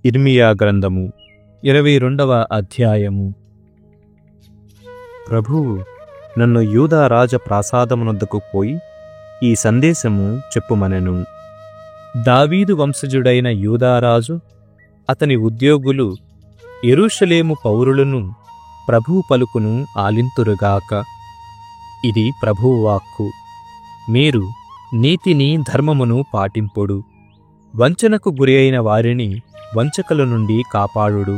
ఇర్మియా గ్రంథము 22వ అధ్యాయము. ప్రభువు నన్ను యూదా రాజ ప్రాసాదమునొద్దకు పోయి ఈ సందేశము చెప్పుమనెను. దావీదు వంశజుడైన యూదారాజు అతని ఉద్యోగులు యెరూషలేము పౌరులను ప్రభువు పలుకును ఆలింతురుగాక. ఇది ప్రభువు వాక్కు. మీరు నీతిని ధర్మమును పాటింపుడు. వంచనకు గురి అయిన వారిని వంచకుల నుండి కాపాడుడు.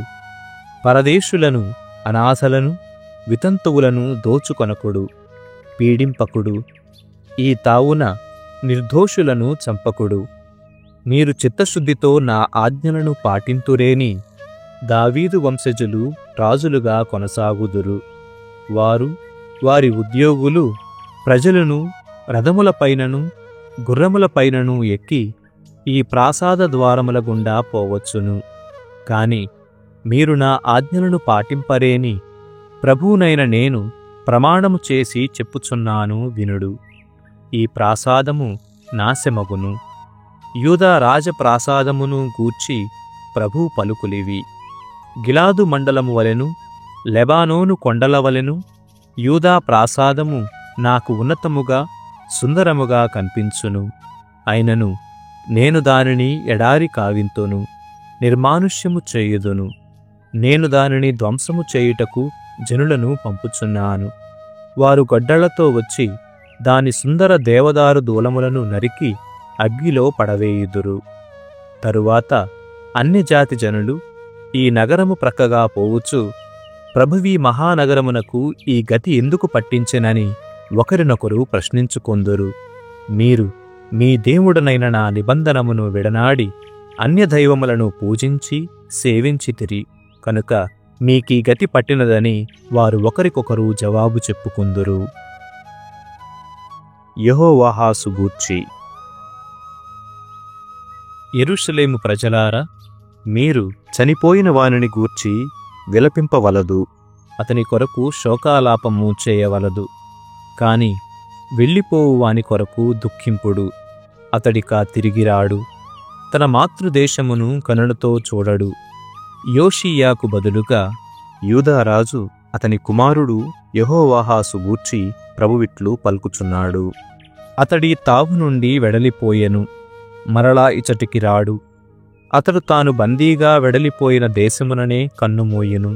పరదేశులను, అనాథలను, వితంతువులను దోచుకొనకుడు, పీడింపకుడు. ఈ తావున నిర్దోషులను చంపకుడు. మీరు చిత్తశుద్ధితో నా ఆజ్ఞలను పాటింతురేని దావీదు వంశజులు రాజులుగా కొనసాగుదురు. వారు, వారి ఉద్యోగులు ప్రజలను రథములపైనను గుర్రములపైనను ఎక్కి ఈ ప్రాసాద ద్వారముల గుండా పోవచ్చును. కాని మీరు నా ఆజ్ఞలను పాటింపరేని ప్రభువునైన నేను ప్రమాణము చేసి చెప్పుచున్నాను వినుడు. ఈ ప్రాసాదము నాశమగును. యూదా రాజప్రాసాదమును గూర్చి ప్రభువు పలుకులివి. గిలాదు మండలము వలెను, లెబానోను కొండల వలెను యూదా ప్రాసాదము నాకు ఉన్నతముగా సుందరముగా కనిపించును. అయినను నేను దానిని ఎడారి కావింతును, నిర్మానుష్యము చేయుదును. నేను దానిని ధ్వంసము చేయుటకు జనులను పంపుచున్నాను. వారు గొడ్డళ్లతో వచ్చి దాని సుందర దేవదారు దూలములను నరికి అగ్గిలో పడవేయుదురు. తరువాత అన్యజాతి జనులు ఈ నగరము ప్రక్కగా పోవుచు, ప్రభువీ మహానగరమునకు ఈ గతి ఎందుకు పట్టించెనని ఒకరినొకరు ప్రశ్నించుకొందురు. మీరు మీ దేవుడనైన నా నిబంధనమును విడనాడి అన్యదైవములను పూజించి సేవించితిరి కనుక మీకీ గతి పట్టినదని వారు ఒకరికొకరు జవాబు చెప్పుకుందురు. యెహోవాహాసు గూర్చి. యెరూషలేము ప్రజలారా, మీరు చనిపోయిన వానిని గూర్చి విలపింపవలదు, అతని కొరకు శోకాలాపము చేయవలదు. కాని వెళ్ళిపోవు వాని కొరకు దుఃఖింపుడు. అతడిక తిరిగిరాడు, తన మాతృదేశమును కనులతో చూడడు. యోషీయాకు బదులుగా యూదారాజు అతని కుమారుడు యెహోవాహాసు గూర్చి ప్రభువిట్లు పలుకుచున్నాడు. అతడి తావు నుండి వెడలిపోయెను, మరలా ఇచటికి రాడు. అతడు తాను బందీగా వెడలిపోయిన దేశముననే కన్నుమూయెను.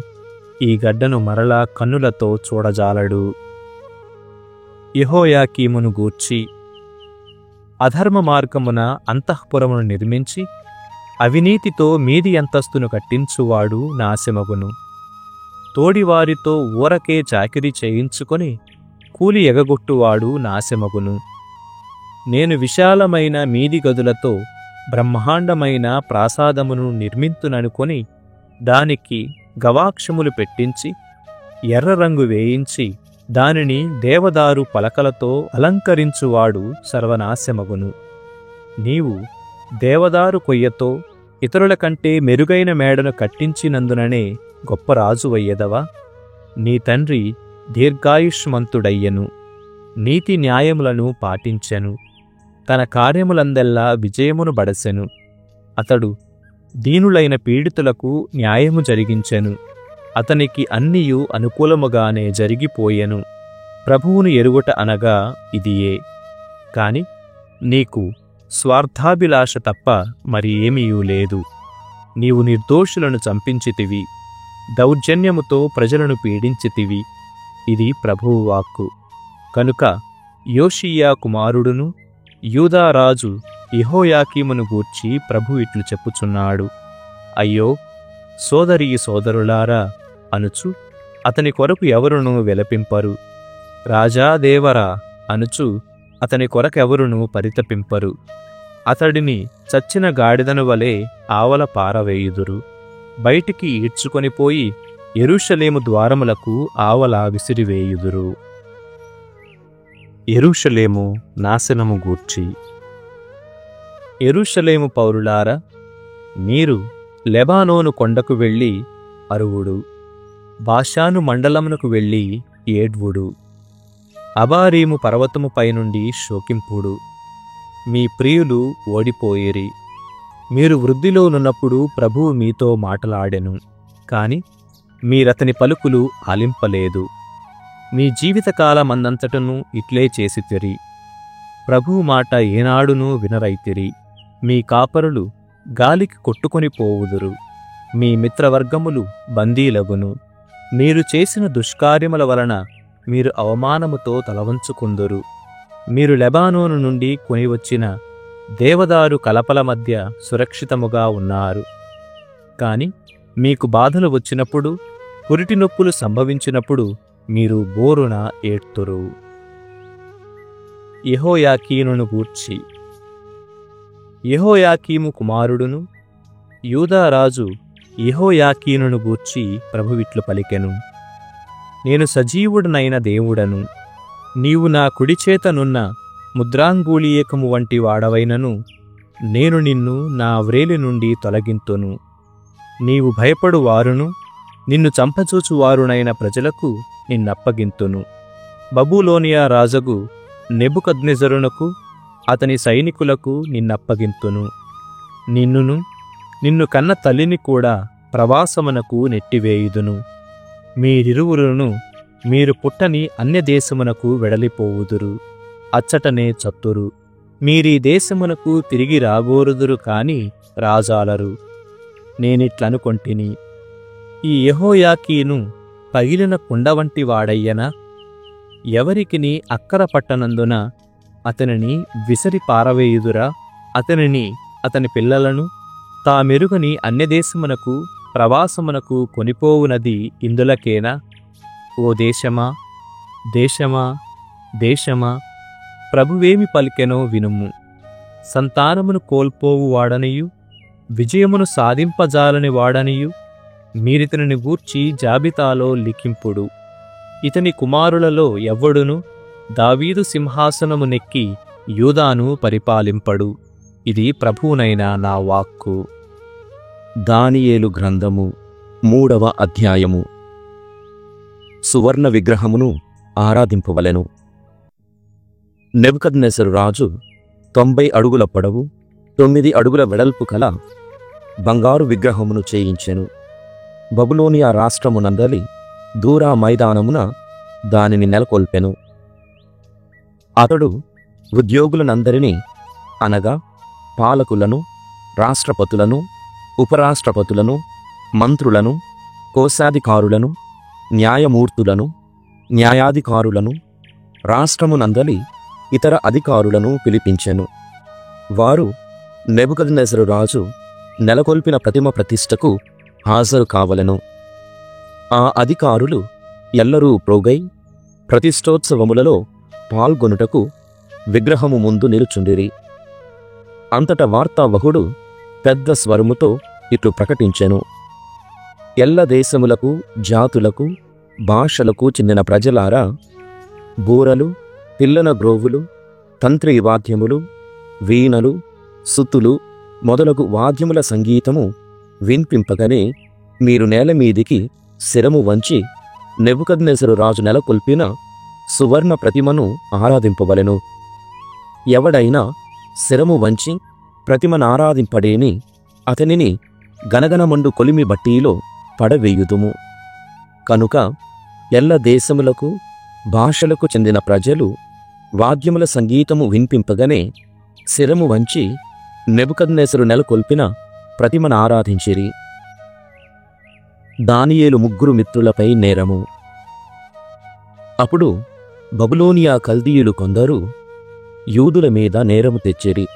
ఈ గడ్డను మరలా కన్నులతో చూడజాలడు. యెహోయాకీమును గూర్చి. అధర్మ మార్గమున అంతఃపురమును నిర్మించి అవినీతితో మీది అంతస్తును కట్టించువాడు నాశమగును. తోడివారితో ఊరకే చాకిరీ చేయించుకొని కూలి ఎగగొట్టువాడు నాశమగును. నేను విశాలమైన మీది గదులతో బ్రహ్మాండమైన ప్రాసాదమును నిర్మింతుననుకొని దానికి గవాక్షములు పెట్టించి ఎర్ర రంగు వేయించి దానిని దేవదారు పలకలతో అలంకరించువాడు సర్వనాశమగును. నీవు దేవదారు కొయ్యతో ఇతరుల కంటే మెరుగైన మేడను కట్టించినందుననే గొప్ప రాజువయ్యెదవా? నీ తండ్రి దీర్ఘాయుష్మంతుడయ్యెను, నీతి న్యాయములను పాటించెను, తన కార్యములందెల్లా విజయమును బడసెను. అతడు దీనులైన పీడితులకు న్యాయము జరిగించెను. అతనికి అన్నియు అనుకూలముగానే జరిగిపోయెను. ప్రభువును ఎరుగుట అనగా ఇదియే. కాని నీకు స్వార్థాభిలాష తప్ప మరి ఏమీయూ లేదు. నీవు నిర్దోషులను చంపించితివి, దౌర్జన్యముతో ప్రజలను పీడించితివి. ఇది ప్రభువు వాక్కు. కనుక యోషీయా కుమారుడును యూదారాజు యెహోయాకీమును గూర్చి ప్రభు ఇట్లు చెప్పుచున్నాడు. అయ్యో సోదరీ సోదరులారా అనుచు అతని కొరకు ఎవరునూ విలపింపరు. రాజా దేవరా అనుచు అతని కొరకెవరునూ పరితపింపరు. అతడిని చచ్చిన గాడిదను వలె ఆవల పారవేయుదురు. బయటికి ఈడ్చుకొనిపోయి యెరూషలేము ద్వారములకు ఆవల విసిరివేయుదురు. యెరూషలేము నాశనము గూర్చి. యెరూషలేము పౌరులారా, మీరు లెబానోను కొండకు వెళ్ళి అరువుడు, బాషాను మండలమునకు వెళ్ళి ఏడ్వుడు, అబారీము పర్వతము పైనుండి శోకింపుడు. మీ ప్రియులు ఓడిపోయిరి, మీరు వృద్ధిలోనున్నప్పుడు ప్రభువు మీతో మాటలాడెను, కాని మీరతని పలుకులు ఆలింపలేదు. మీ జీవితకాలమందంతటను ఇట్లే చేసితిరి. ప్రభువు మాట ఏనాడునూ వినరైతిరి. మీ కాపరులు గాలికి కొట్టుకొని పోవుదురు. మీ మిత్రవర్గములు బందీలగును. మీరు చేసిన దుష్కార్యముల వలన మీరు అవమానముతో తలవంచుకుందురు. మీరు లెబానోను నుండి కొనివచ్చిన దేవదారు కలపల మధ్య సురక్షితముగా ఉన్నారు. కాని మీకు బాధలు వచ్చినప్పుడు, పురిటి నొప్పులు సంభవించినప్పుడు మీరు బోరున ఏడ్తురు. యెహోయాకీనును గూర్చి. యెహోయాకీము కుమారుడును యూదారాజు యెహోయాకీనును గూర్చి ప్రభువిట్లు పలికెను. నేను సజీవుడనైన దేవుడను. నీవు నా కుడిచేతనున్న ముద్రాంగూళీయకము వంటి వాడవైనను నేను నిన్ను నా వ్రేలి నుండి తొలగింతును. నీవు భయపడు వారును నిన్ను చంపచూచువారునైన ప్రజలకు నిన్నప్పగింతును. బబులోనియా రాజగు నెబుకద్నెజరునకు అతని సైనికులకు నిన్నప్పగింతును. నిన్ను కన్న తల్లిని కూడా ప్రవాసమునకు నెట్టివేయుదును. మీరిరువురును మీరు పుట్టని అన్యదేశమునకు వెడలిపోవుదురు. అచ్చటనే చత్తురు. మీరీ దేశమునకు తిరిగి రాగోరుదురు కాని రాజాలరు. నేనిట్లనుకొంటిని, ఈ యెహోయాకీను పగిలిన కుండ వంటి వాడయ్యనా? ఎవరికిని అక్కర పట్టనందున అతనిని విసిరి పారవేయుదురా? అతనిని అతని పిల్లలను తామెరుగని అన్యదేశమునకు ప్రవాసమునకు కొనిపోవునది ఇందులకేనా? ఓ దేశమా, దేశమా, దేశమా, ప్రభువేమి పలికెనో వినుము. సంతానమును కోల్పోవు వాడనియు విజయమును సాధింపజాలని వాడనియు మీరితనిని గూర్చి జాబితాలో లిఖింపుడు. ఇతని కుమారులలో ఎవ్వడును దావీదు సింహాసనము నెక్కి యూదాను పరిపాలింపడు. ఇది ప్రభువునైన నా వాక్కు. దానియేలు గ్రంథము 3వ అధ్యాయము. సువర్ణ విగ్రహమును ఆరాధింపవలెను. నెబుకద్నెజరు రాజు 90 అడుగుల పొడవు 9 అడుగుల వెడల్పు కల బంగారు విగ్రహమును చేయించెను. బబులోనియా రాష్ట్రమునందలి దూరా మైదానమున దానిని నెలకొల్పెను. అతడు ఉద్యోగులనందరినీ, అనగా పాలకులను, రాష్ట్రపతులను, ఉపరాష్ట్రపతులను, మంత్రులను, కోశాధికారులను, న్యాయమూర్తులను, న్యాయాధికారులను, రాష్ట్రమునందలి ఇతర అధికారులను పిలిపించెను. వారు నెబుకద్నెజరు రాజు నెలకొల్పిన ప్రతిమ ప్రతిష్టకు హాజరు కావలెను. ఆ అధికారులు ఎల్లరూ ప్రోగై ప్రతిష్టోత్సవములలో పాల్గొనుటకు విగ్రహము ముందు నిలుచుండిరి. అంతట వార్తావహుడు పెద్ద స్వరముతో ఇట్లు ప్రకటించెను: ఎల్ల దేశములకు, జాతులకు, భాషలకు చెందిన ప్రజలారా, బూరలు, పిల్లన గ్రోవులు, తంత్రి వాద్యములు, వీణలు, సుత్తులు మొదలగు వాద్యముల సంగీతము వినిపింపగనే మీరు నేలమీదికి శిరము వంచి నెబుకద్నెజరు రాజు నెలకొల్పిన సువర్ణ ప్రతిమను ఆరాధింపవలెను. ఎవడైనా శిరము వంచి ప్రతిమనారాధింపడేని అతనిని గనగనమండు కొలిమి బట్టీలో పడవేయుదుము. కనుక ఎల్ల దేశములకు, భాషలకు చెందిన ప్రజలు వాద్యముల సంగీతము వినిపింపగనే శిరము వంచి నెబుకద్నెజరు నెలకొల్పిన ప్రతిమను ఆరాధించిరి. దానియేలు 3 మిత్రులపై నేరము. అప్పుడు బబులోనియా కల్దీయులు కొందరు యూదుల మీద నేరము తెచ్చిరి.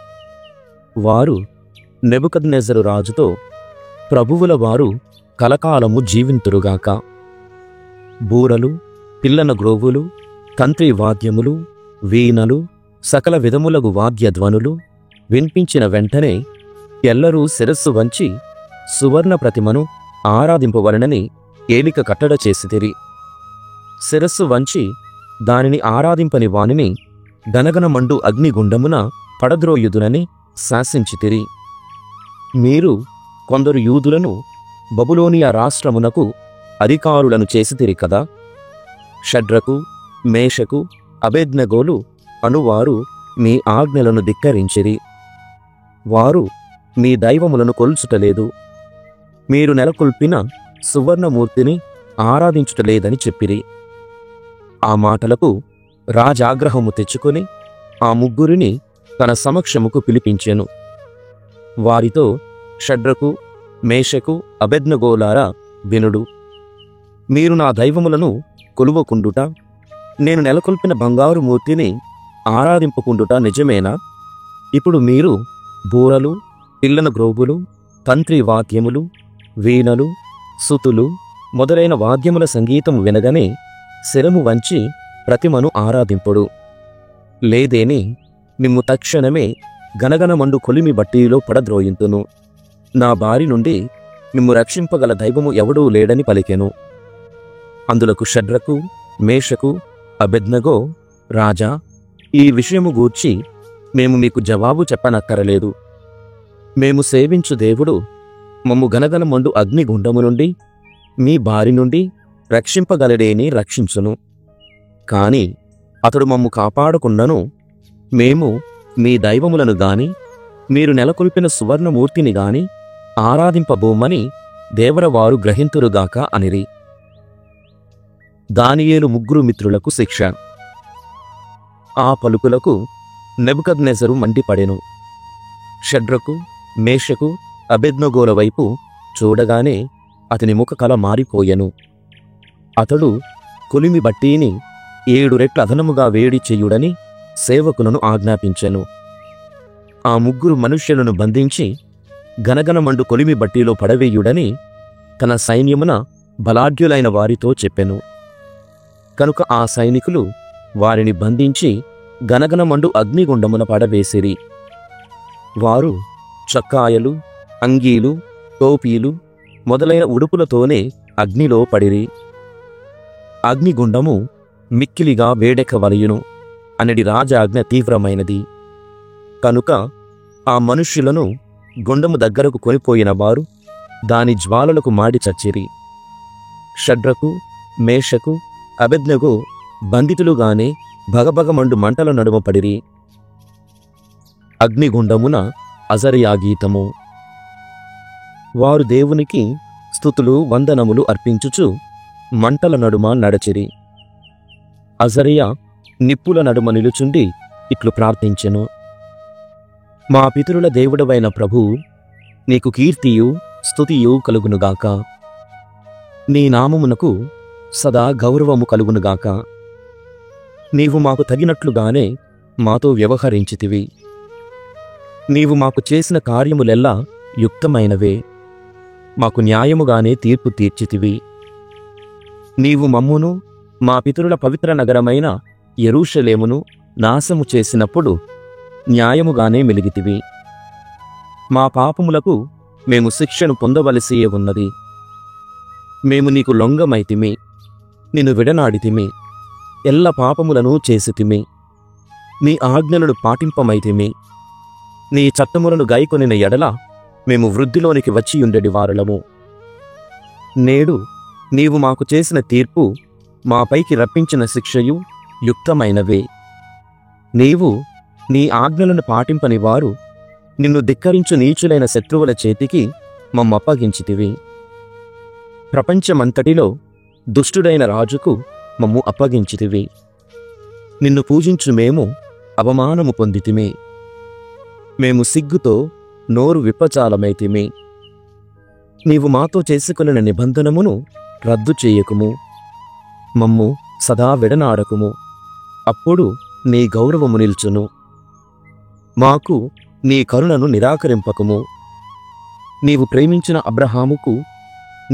వారు నెబుకద్నెజరు రాజుతో, ప్రభువుల వారు కలకాలము జీవింతురుగాక. బూరలు, పిల్లన గ్రోవులు, తంత్రి వాద్యములు, వీణలు, సకల విధములగు వాద్యధ్వనులు వినిపించిన వెంటనే ఎల్లరూ శిరస్సు వంచి సువర్ణ ప్రతిమను ఆరాధింపవలనని ఏలిక కట్టడ చేసితిరి. శిరస్సు వంచి దానిని ఆరాధింపని వానిని గనగనమండు అగ్నిగుండమున పడద్రోయుదునని శాసించితిరి. మీరు కొందరు యూదులను బబులోనియా రాష్ట్రమునకు అధికారులను చేసితిరి కదా. షడ్రకు, మేషకు, అబేద్నెగోలు అనువారు మీ ఆజ్ఞలను ధిక్కరించిరి. వారు మీ దైవములను కొల్చుటలేదు, మీరు నెలకొల్పిన సువర్ణమూర్తిని ఆరాధించుటలేదని చెప్పిరి. ఆ మాటలకు రాజాగ్రహము తెచ్చుకొని ఆ ముగ్గురిని తన సమక్షముకు పిలిపించెను. వారితో, షడ్రకు, మేషకు, అబేద్నెగోలారా వినుడు. మీరు నా దైవములను కొలువకుండుట, నేను నెలకొల్పిన బంగారు మూర్తిని ఆరాధింపకుండుట నిజమేనా? ఇప్పుడు మీరు బూరలు, పిల్లన గ్రోబులు, తంత్రి వాద్యములు, వీణలు, సుతులు మొదలైన వాద్యముల సంగీతము వినగనే శిరము వంచి ప్రతిమను ఆరాధింపుడు. లేదేని మిమ్ము తక్షణమే గనగనమండు కొలిమి బట్టీలో పడద్రోయింతును. నా బారి నుండి మిమ్ము రక్షింపగల దైవము ఎవడూ లేడని పలికెను. అందులకు షడ్రకు, మేషకు, అబేద్నెగో, రాజా, ఈ విషయము గూర్చి మేము మీకు జవాబు చెప్పనక్కరలేదు. మేము సేవించు దేవుడు మమ్ము గనగనమండు అగ్నిగుండము నుండి మీ బారి నుండి రక్షింపగలడేని రక్షించును. కాని అతడు మమ్ము కాపాడకుండాను మేము మీ దైవములను గాని మీరు నెలకొల్పిన సువర్ణమూర్తిని గాని ఆరాధింపబోమని దేవరవారు గ్రహింతురుగాక అనిరి. దానియేలు ముగ్గురు మిత్రులకు శిక్ష. ఆ పలుకులకు నెబుకద్నెజరు మండిపడెను. షడ్రకు, మేషకు, అబేద్నెగోల వైపు చూడగానే అతని ముఖకల మారిపోయెను. అతడు కొలిమి బట్టీని 7 రెట్ల అదనముగా వేడి చెయ్యుడని సేవకులను ఆజ్ఞాపించెను. ఆ ముగ్గురు మనుష్యులను బంధించి గనగనమండు కొలిమి బట్టీలో పడవేయుడని తన సైన్యమున బలాఢ్యులైన వారితో చెప్పెను. కనుక ఆ సైనికులు వారిని బంధించి గనగనమండు అగ్నిగుండమున పడవేసిరి. వారు చక్కాయలు, అంగీలు, టోపీలు మొదలైన ఉడుపులతోనే అగ్నిలో పడిరి. అగ్నిగుండము మిక్కిలిగా వేడెక్కవలయును అనడి రాజాజ్ఞ తీవ్రమైనది. కనుక ఆ మనుష్యులను గుండము దగ్గరకు కొనిపోయిన వారు దాని జ్వాలలకు మాడి చచ్చిరి. షడ్రకు, మేషకు, అబేద్నెగో బంధితులుగానే భగభగమండు మంటల నడుమ పడిరి. అగ్నిగుండమున అజరియా గీతము. వారు దేవునికి స్తుతులు, వందనములు అర్పించుచు మంటల నడుమ నడచిరి. అజరియా నిప్పుల నడుమ నిలుచుండి ఇట్లు ప్రార్థించెను. మా పితరుల దేవుడవైన ప్రభువు, నీకు కీర్తియు స్తుతియు కలుగునుగాక. నీ నామమునకు సదా గౌరవము కలుగునుగాక. నీవు మాకు తగినట్లుగానే మాతో వ్యవహరించితివి. నీవు మాకు చేసిన కార్యములెల్లా యుక్తమైనవే. మాకు న్యాయముగానే తీర్పు తీర్చితివి. నీవు మమ్మును మా పితరుల పవిత్ర నగరమైన యెరూషలేమును నాశము చేసినప్పుడు న్యాయముగానే మెలిగితివి. మా పాపములకు మేము శిక్షను పొందవలసియే ఉన్నది. మేము నీకు లొంగమైతిమి, నిన్ను విడనాడితిమి, ఎల్ల పాపములను చేసితిమి, నీ ఆజ్ఞలను పాటింపమైతిమి. నీ చట్టములను గైకొనిన ఎడల మేము వృద్ధిలోనికి వచ్చియుండెడి వారలము. నేడు నీవు మాకు చేసిన తీర్పు, మాపైకి రప్పించిన శిక్షయు యుక్తమైనవే. నీవు నీ ఆజ్ఞలను పాటింపని వారు నిన్ను ధిక్కరించు నీచులైన శత్రువుల చేతికి మమ్మప్పగించితివి. ప్రపంచమంతటిలో దుష్టుడైన రాజుకు మమ్ము అప్పగించితివి. నిన్ను పూజించు మేము అవమానము పొందితిమి. మేము సిగ్గుతో నోరు విప్పచాలమైతిమి. నీవు మాతో చేసుకొనిన నిబంధనమును రద్దు చేయకుము. మమ్ము సదా విడనాడకుము. అప్పుడు నీ గౌరవము నిల్చును. మాకు నీ కరుణను నిరాకరింపకుము. నీవు ప్రేమించిన అబ్రహాముకు,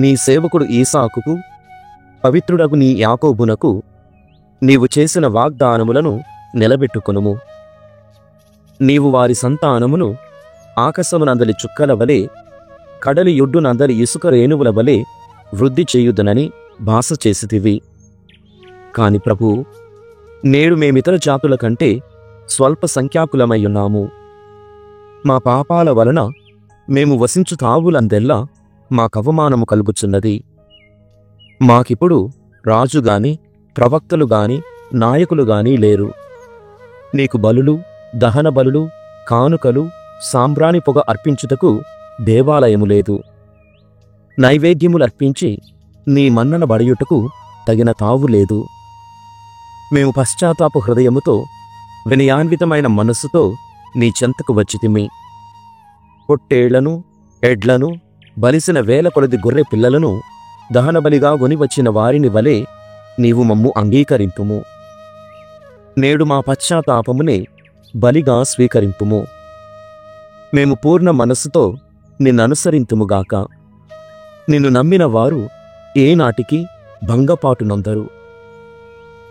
నీ సేవకుడు ఈసాకుకు, పవిత్రుడగు నీ యాకోబునకు నీవు చేసిన వాగ్దానములను నిలబెట్టుకొనుము. నీవు వారి సంతానమును ఆకాశమునందలి చుక్కల వలె, కడలి యొడ్డునందలి ఇసుక రేణువుల వలె వృద్ధి చేయుదునని భాష చేసితివి. కాని ప్రభూ, నేడు మేమితర జాతుల కంటే స్వల్ప సంఖ్యాకులమయ్యున్నాము. మా పాపాల వలన మేము వసించు తావులందెల్లా మాకవమానము కలుగుచున్నది. మాకిప్పుడు రాజుగాని, ప్రవక్తలుగాని, నాయకులుగాని లేరు. నీకు బలులు, దహన బలులు, కానుకలు, సాంబ్రాణి పొగ అర్పించుటకు దేవాలయము లేదు. నైవేద్యములర్పించి నీ మన్నన బడియుటకు తగిన తావు లేదు. మేము పశ్చాత్తాప హృదయముతో వినయాన్వితమైన మనస్సుతో నీ చెంతకు వచ్చితిమి. పొట్టేళ్లను, ఎడ్లను, బలిసిన వేల కొలది గొర్రె పిల్లలను దహనబలిగా గొనివచ్చిన వారిని వలె నీవు మమ్ము అంగీకరింపుము. నేడు మా పశ్చాత్తాపమునే బలిగా స్వీకరింపుము. మేము పూర్ణ మనస్సుతో నిన్ననుసరింతుముగాక. నిన్ను నమ్మిన వారు ఏనాటికి భంగపాటు నొందరు.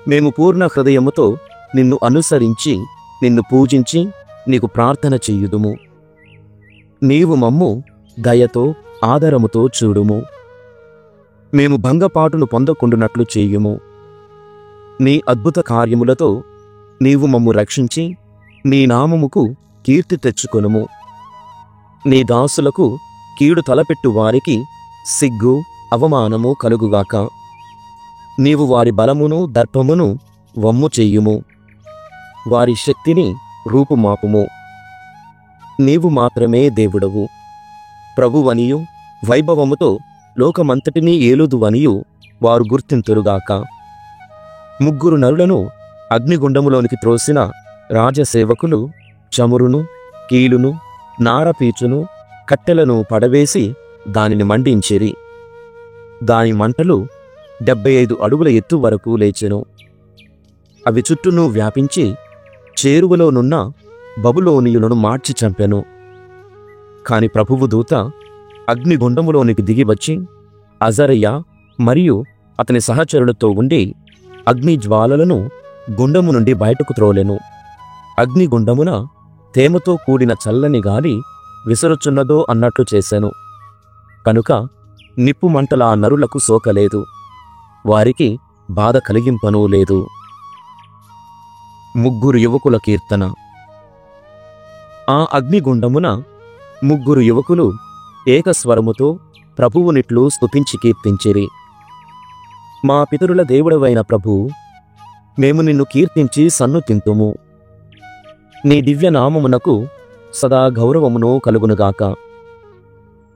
మేము పూర్ణ హృదయముతో నిన్ను అనుసరించి నిన్ను పూజించి నీకు ప్రార్థన చెయ్యుదుము. నీవు మమ్ము దయతో ఆదరముతో చూడుము. మేము భంగపాటును పొందకుండునట్లు చేయుము. నీ అద్భుత కార్యములతో నీవు మమ్ము రక్షించి నీ నామముకు కీర్తి తెచ్చుకొనుము. నీ దాసులకు కీడు తలపెట్టు వారికి సిగ్గు అవమానము కలుగుగాక. నీవు వారి బలమును దర్పమును వమ్ము చెయ్యుము. వారి శక్తిని రూపుమాపుము. నీవు మాత్రమే దేవుడవు. ప్రభువనియు వైభవముతో లోకమంతటినీ ఏలుదువనియు వారు గుర్తింతురుగాక. ముగ్గురు నరులను అగ్నిగుండములోనికి త్రోసిన రాజసేవకులు చమురును, కీలును, నారపీచును, కట్టెలను పడవేసి దానిని మండించిరి. దాని మంటలు 75 అడుగుల ఎత్తు వరకు లేచెను. అవి చుట్టూను వ్యాపించి చేరువలోనున్న బబులోనీయులను మార్చి చంపెను. కాని ప్రభువు దూత అగ్నిగుండములోనికి దిగివచ్చి అజరయ్య మరియు అతని సహచరులతో ఉండి అగ్నిజ్వాలలను గుండము నుండి బయటకు త్రోలెను. అగ్నిగుండమున తేమతో కూడిన చల్లని గాలి విసరుచున్నదో అన్నట్లు చేశాను. కనుక నిప్పు మంటల ఆ నరులకు సోకలేదు. వారికి బాధ కలిగింపనూ లేదు. ముగ్గురు యువకుల కీర్తన. ఆ అగ్నిగుండమున ముగ్గురు యువకులు ఏకస్వరముతో ప్రభువునిట్లు స్తుతించి కీర్తించిరి. మా పితరుల దేవుడవైన ప్రభూ, మేము నిన్ను కీర్తించి సన్నుతింతుము. నీ దివ్యనామమునకు సదా గౌరవమును కలుగునుగాక.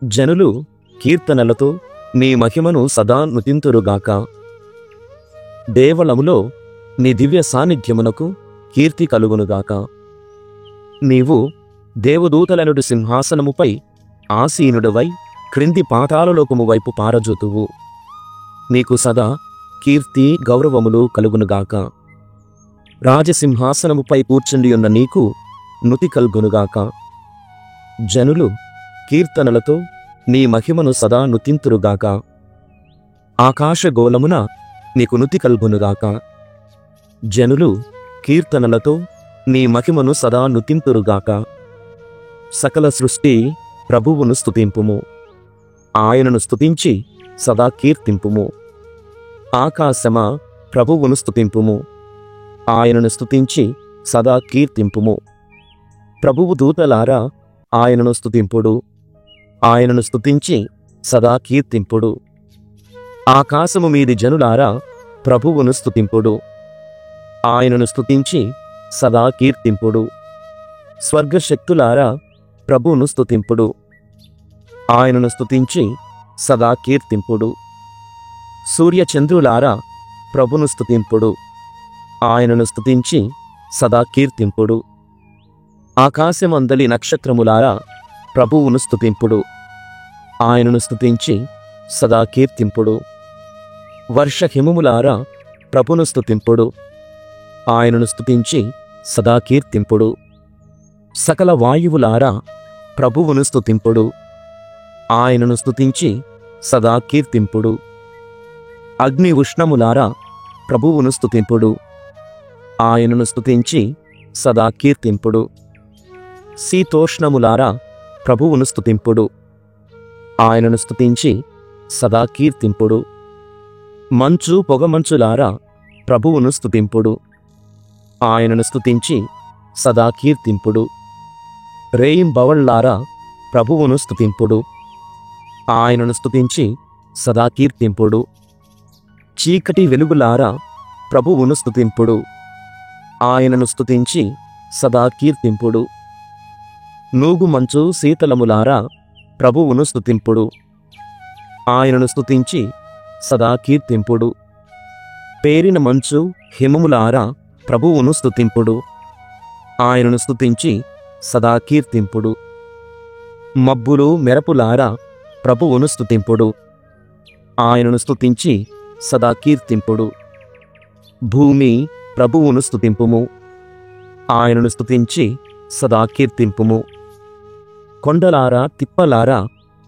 జనులు కీర్తనలతో నీ మహిమను సదా నుతింతురుగాక. దేవళములో నీ దివ్య సాన్నిధ్యమునకు కీర్తి కలుగునుగాక. నీవు దేవదూతలనుడు సింహాసనముపై ఆసీనుడవై క్రింది పాతాళలోకము వైపు పారజోతువు. నీకు సదా కీర్తి గౌరవములు కలుగునుగాక. రాజసింహాసనముపై కూర్చుండియున్న నీకు నుతి కలుగునుగాక. జనులు కీర్తనలతో నీ మహిమను సదా నుతింతురుగాక. ఆకాశగోళమున నీకు నుతి కలుగునుగాక. జనులు కీర్తనలతో నీ మహిమను సదా నుతింతురుగాక. సకల సృష్టి ప్రభువును స్తుతింపుము. ఆయనను స్తుతించి సదా కీర్తింపుము. ఆకాశమా ప్రభువును స్తుతింపుము. ఆయనను స్తుతించి సదా కీర్తింపుము. ప్రభువు దూతలారా ఆయనను స్తుతింపుడు. ఆయనను స్తుతించి సదా కీర్తింపుడు. ఆకాశము మీది జనులారా ప్రభువును స్తుతింపుడు. ఆయనను స్తుతించి సదా కీర్తింపుడు. స్వర్గశక్తులారా ప్రభువును స్తుతింపుడు. ఆయనను స్తుతించి సదా కీర్తింపుడు. సూర్యచంద్రులారా ప్రభును స్తుతింపుడు. ఆయనను స్తుతించి సదా కీర్తింపుడు. ఆకాశమందలి నక్షత్రములారా ప్రభువును స్తుతింపుడు. ఆయనను స్తుతించి సదా కీర్తింపుడు. వర్షహిమములారా ప్రభును స్తుతింపుడు. ఆయనను స్తుతించి సదా కీర్తింపుడు. సకల వాయువులారా ప్రభువును స్తుతింపుడు. ఆయనను స్తుతించి సదా కీర్తింపుడు. అగ్ని ఉష్ణములారా ప్రభువును స్తుతింపుడు. ఆయనను స్తుతించి సదా కీర్తింపుడు. శీతోష్ణములారా ప్రభువును స్తుతింపుడు. ఆయనను స్తుతించి సదా కీర్తింపుడు. మంచు పొగమంచులారా ప్రభువును స్తుతింపుడు. ఆయనను స్తుతించి సదా కీర్తింపుడు. రేయింబవళ్ళారా ప్రభువును స్తుతింపుడు. ఆయనను స్తుతించి సదా కీర్తింపుడు. చీకటి వెలుగులారా ప్రభువును స్తుతింపుడు. ఆయనను స్తుతించి సదా కీర్తింపుడు. నూగు మంచు శీతలములారా ప్రభువును స్తుతింపుడు. ఆయనను స్తుతించి సదా కీర్తింపుడు. పేరిన మంచు హిమములారా ప్రభువును స్తుతింపుడు. ఆయనను స్తుతించి సదా కీర్తింపుడు. మబ్బులు మెరపులారా ప్రభువును స్తుతింపుడు. ఆయనను స్తుతించి సదా కీర్తింపుడు. భూమి ప్రభువును స్తుతింపుము. ఆయనను స్తుతించి సదా కీర్తింపుము. కొండలారా తిప్పలారా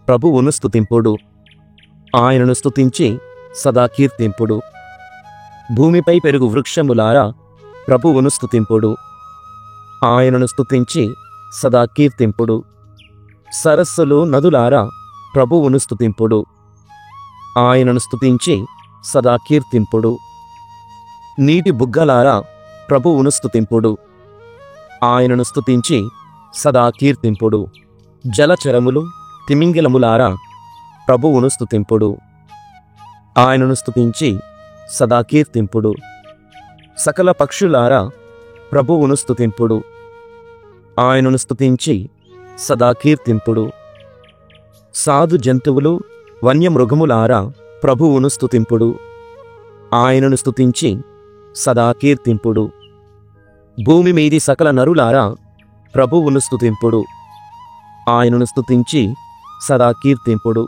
ప్రభువును స్తుతింపుడు. ఆయనను స్తుతించి సదా కీర్తింపుడు. భూమిపై పెరుగు వృక్షములారా ప్రభువును స్తుతింపుడు. ఆయనను స్తుతించి సదా కీర్తింపుడు. సరస్సులు నదులారా ప్రభువును స్తుతింపుడు. ఆయనను స్తుతించి సదా కీర్తింపుడు. నీటి బుగ్గలారా ప్రభువును స్తుతింపుడు. ఆయనను స్తుతించి సదా కీర్తింపుడు. జలచరములు తిమింగిలములారా ప్రభువును స్తుతింపుడు. ఆయనను స్తుతించి సదా కీర్తింపుడు. సకల పక్షులారా ప్రభువును స్తుతింపుడు. ఆయనను స్తుతించి సదా కీర్తింపుడు. సాధు జంతువులు వన్యమృగములారా ప్రభువును స్తుతింపుడు. ఆయనను స్తుతించి సదా కీర్తింపుడు. భూమి మీది సకల నరులారా ప్రభువును స్తుతింపుడు. ఆయనను స్తుతించి సదా కీర్తింపుడు.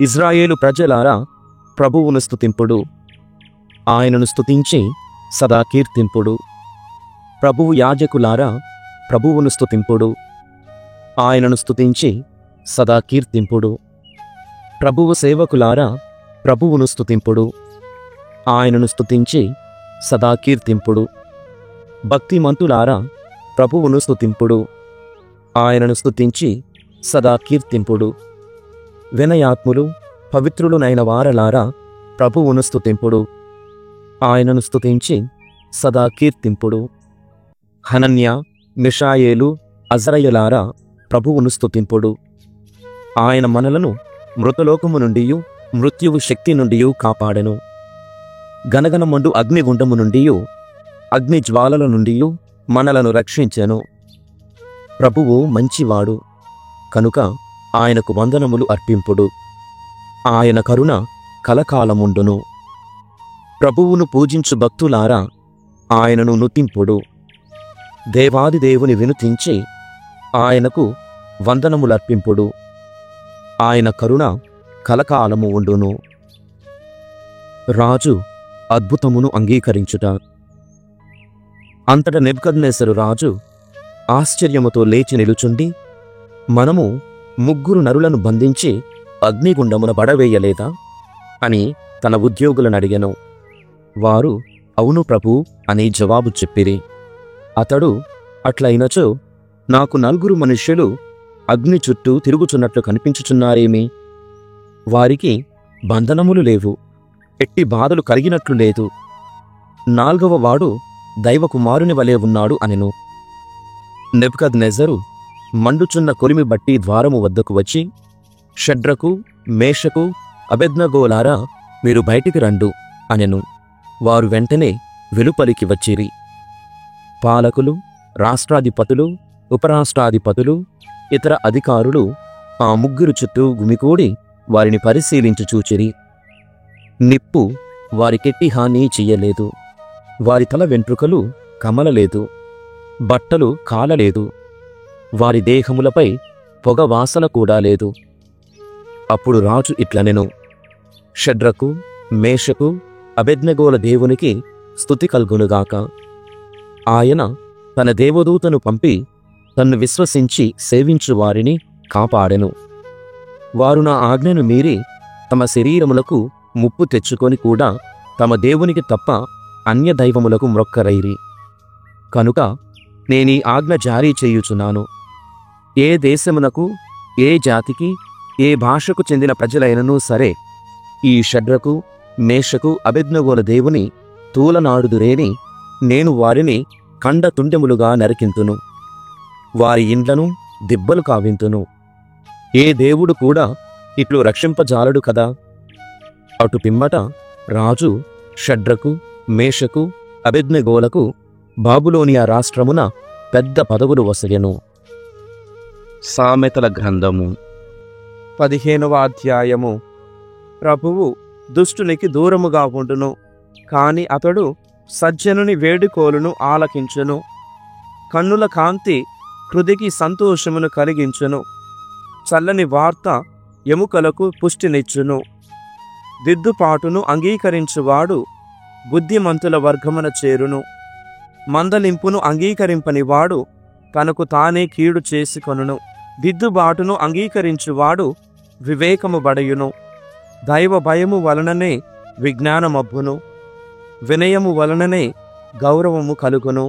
ఇజ్రాయేలు ప్రజలారా ప్రభువును స్తుతింపుడు. ఆయనను స్తుతించి సదా కీర్తింపుడు. ప్రభువు యాజకులారా ప్రభువును స్తుతింపుడు. ఆయనను స్తుతించి సదా కీర్తింపుడు. ప్రభువు సేవకులారా ప్రభువును స్తుతింపుడు. ఆయనను స్తుతించి సదా కీర్తింపుడు. భక్తిమంతులారా ప్రభువును స్తుతింపుడు. ఆయనను స్తుతించి సదా కీర్తింపుడు. వినయాత్ములు పవిత్రులునైన వారలారా ప్రభువును స్తుతింపుడు. ఆయనను స్తుతించి సదా కీర్తింపుడు. హనన్య మిషాయేలు అజరయలారా ప్రభువును స్తుతింపుడు. ఆయన మనలను మృతలోకము నుండియు మృత్యువు శక్తి నుండియు కాపాడెను. గనగనమండు అగ్నిగుండము నుండియు అగ్ని జ్వాలల నుండియు మనలను రక్షించెను. ప్రభువు మంచివాడు కనుక ఆయనకు వందనములు అర్పింపుడు. ఆయన కరుణ కలకాలముండును. ప్రభువును పూజించు భక్తులారా ఆయనను నుతింపుడు. దేవాది దేవుని వినుతించి ఆయనకు వందనములర్పింపుడు. ఆయన కరుణ కలకాలము ఉండును. రాజు అద్భుతమును అంగీకరించుట. అంతట నెబుకద్నెజరు రాజు ఆశ్చర్యముతో లేచి నిలుచుండి, మనము 3 నరులను బంధించి అగ్నిగుండమున పడవేయలేదా అని తన ఉద్యోగులను అడిగెను. వారు అవును ప్రభూ అని జవాబు చెప్పిరి. అతడు అట్లయినచో నాకు 4 మనుష్యులు అగ్ని చుట్టూ తిరుగుచున్నట్లు కనిపించుచున్నారేమి? వారికి బంధనములు లేవు, ఎట్టి బాధలు కలిగినట్లు లేదు. 4వ వాడు దైవకుమారుని వలె ఉన్నాడు అనెను. నెబుకద్నెజరు మండుచున్న కొలిమి బట్టి ద్వారము వద్దకు వచ్చి, షడ్రకు మేషకు అబేద్నెగోలారా మీరు బయటికి రండు అనెను. వారు వెంటనే వెలుపలికి వచ్చిరి. పాలకులు, రాష్ట్రాధిపతులు, ఉపరాష్ట్రాధిపతులు, ఇతర అధికారులు ఆ 3 చుట్టూ గుమికూడి వారిని పరిశీలించి చూచిరి. నిప్పు వారికెట్టి హాని చెయ్యలేదు. వారి తల వెంట్రుకలు కమలలేదు, బట్టలు కాలలేదు, వారి దేహములపై పొగ వాసన కూడా లేదు. అప్పుడు రాజు ఇట్లనెను, షడ్రకు మేషకు అబేద్నెగోల దేవునికి స్తుతి కల్గునుగాక. ఆయన తన దేవదూతను పంపి తన్ను విశ్వసించి సేవించు వారిని కాపాడెను. వారు నా ఆజ్ఞను మీరి తమ శరీరములకు ముప్పు తెచ్చుకొని కూడా తమ దేవునికి తప్ప అన్య దైవములకు మ్రొక్కరైరి. కనుక నేనీ ఆజ్ఞ జారీ చేయుచున్నాను. ఏ దేశమునకు, ఏ జాతికి, ఏ భాషకు చెందిన ప్రజలైనను సరే, ఈ షడ్రకు మేషకు అబేద్నెగోల దేవుని తూలనాడుదురేని నేను వారిని కండతుండెములుగా నరికింతును. వారి ఇండ్లను దిబ్బలు కావింతును. ఏ దేవుడు కూడా ఇట్లు రక్షింపజాలడు కదా. అటు పిమ్మట రాజు షడ్రకు మేషకు అబేద్నెగోలకు బాబులోనియా రాష్ట్రమున పెద్ద పదవులు వసగెను. సామెతల గ్రంథము 15వ అధ్యాయము. ప్రభువు దుష్టునికి దూరముగా ఉండును, కాని అతడు సజ్జనుని వేడుకోలును ఆలకించును. కన్నుల కాంతి హృదికి సంతోషమును కలిగించును. చల్లని వార్త ఎముకలకు పుష్టినిచ్చును. దిద్దుపాటును అంగీకరించువాడు బుద్ధిమంతుల వర్గమున చేరును. మందలింపును అంగీకరింపని వాడు తనకు తానే కీడు చేసుకొనును. దిద్దుబాటును అంగీకరించువాడు వివేకము బడయును. దైవ భయము వలననే విజ్ఞానమబ్బును. వినయము వలననే గౌరవము కలుగును.